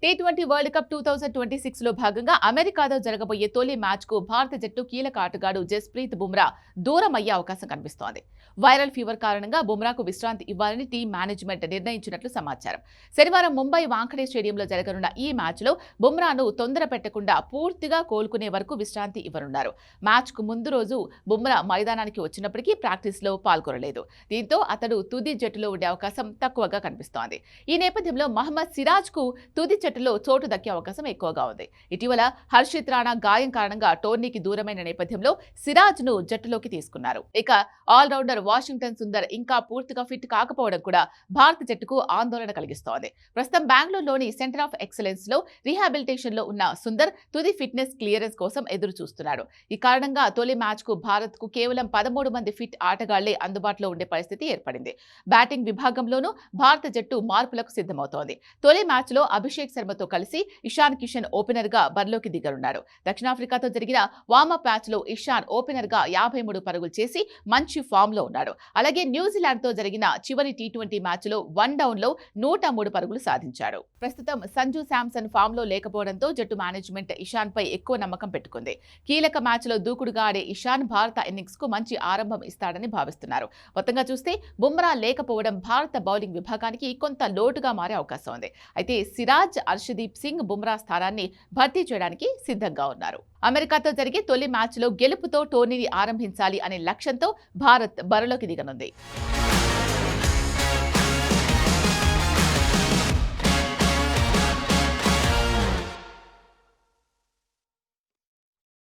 T20 world cup 2026 లో భాగంగా అమెరికాలో జరగబోయే తొలి మ్యాచ్ కు భారత జట్టు కీలక ఆటగాడు జస్ప్రీత్ బుమ్రా దూరం అయ్యే అవకాశం కనిపిస్తోంది. వైరల్ ఫీవర్ కారణంగా బుమ్రాకు విశ్రాంతి ఇవ్వాలని టీం మేనేజ్మెంట్ నిర్ణయించినట్లు సమాచారం. శనివారం ముంబై వాంఖడే స్టేడియంలో జరగనున్న ఈ మ్యాచ్ లో బుమ్రాను తొందర పెట్టకుండా పూర్తిగా కోలుకునే వరకు విశ్రాంతి ఇవ్వనున్నారు. మ్యాచ్ కు ముందు రోజు బుమ్రా మైదానానికి వచ్చినప్పటికీ ప్రాక్టీస్ లో పాల్గొనలేదు. దీంతో అతడు తుది జట్టులో ఉండే అవకాశం తక్కువగా కనిపిస్తోంది. ఈ నేపథ్యంలో మహమ్మద్ సిరాజ్ కు తుది జట్టులో చోటు దక్కే అవకాశం ఎక్కువగా ఉంది. ఇటీవల హర్షిత్ రాణా గాయం కారణంగా టోర్నీకి దూరమైన నేపథ్యంలో సిరాజ్ ను జట్టులోకి తీసుకున్నారు. ఇక ఆల్రౌండర్ వాషింగ్టన్ సుందర్ ఇంకా పూర్తిగా ఫిట్ కాకపోవడం కూడా భారత జట్టుకు ఆందోళన కలిగిస్తోంది. ప్రస్తుతం బెంగళూరులోని సెంటర్ ఆఫ్ ఎక్సలెన్స్ లో రీహాబిలిటేషన్ లో ఉన్న సుందర్ తుది ఫిట్నెస్ క్లియరెన్స్ కోసం ఎదురు చూస్తున్నాడు. ఈ కారణంగా తొలి మ్యాచ్ కు భారత్ కు కేవలం 13 మంది ఫిట్ ఆటగాళ్లే అందుబాటులో ఉండే పరిస్థితి ఏర్పడింది. బ్యాటింగ్ విభాగంలోనూ భారత జట్టు మార్పులకు సిద్ధమవుతోంది. తొలి మ్యాచ్ లో అభిషేక్ శర్మతో కలిసి ఇషాన్ కిషన్ ఓపెనర్ గా బరిలోకి దిగనున్నాడు. దక్షిణాఫ్రికాతో జరిగిన వార్మప్ మ్యాచ్ లో ఇషాన్ ఓపెనర్ గా 53 పరుగులు చేసి మంచి ఫామ్ లో ఉన్నాడు. అలాగే న్యూజిలాండ్ తో జరిగిన చివరి టీ20 మ్యాచ్ లో 1 డౌన్ లో 103 పరుగులు సాధించాడు. ప్రస్తుతం సంజు శాంసన్ ఫామ్ లో లేకపోవడంతో జట్టు మేనేజ్మెంట్ ఇషాన్ పై ఎక్కువ నమ్మకం పెట్టుకుంది. కీలక మ్యాచ్ లో దూకుడుగా ఆడే ఇషాన్ భారత ఇన్నింగ్స్ కు మంచి ఆరంభం ఇస్తాడని భావిస్తున్నారు. మొత్తంగా చూస్తే బుమ్రా లేకపోవడం భారత బౌలింగ్ విభాగానికి కొంత లోటుగా మారే అవకాశం ఉంది. అయితే సిరాజ్, అర్షదీప్ సింగ్ బుమ్రా స్థానాన్ని భర్తీ చేయడానికి సిద్ధంగా ఉన్నారు. అమెరికాతో జరిగే తొలి మ్యాచ్లో గెలుపుతో టోర్నీని ఆరంభించాలి అనే లక్ష్యంతో భారత్ బరిలోకి దిగనుంది.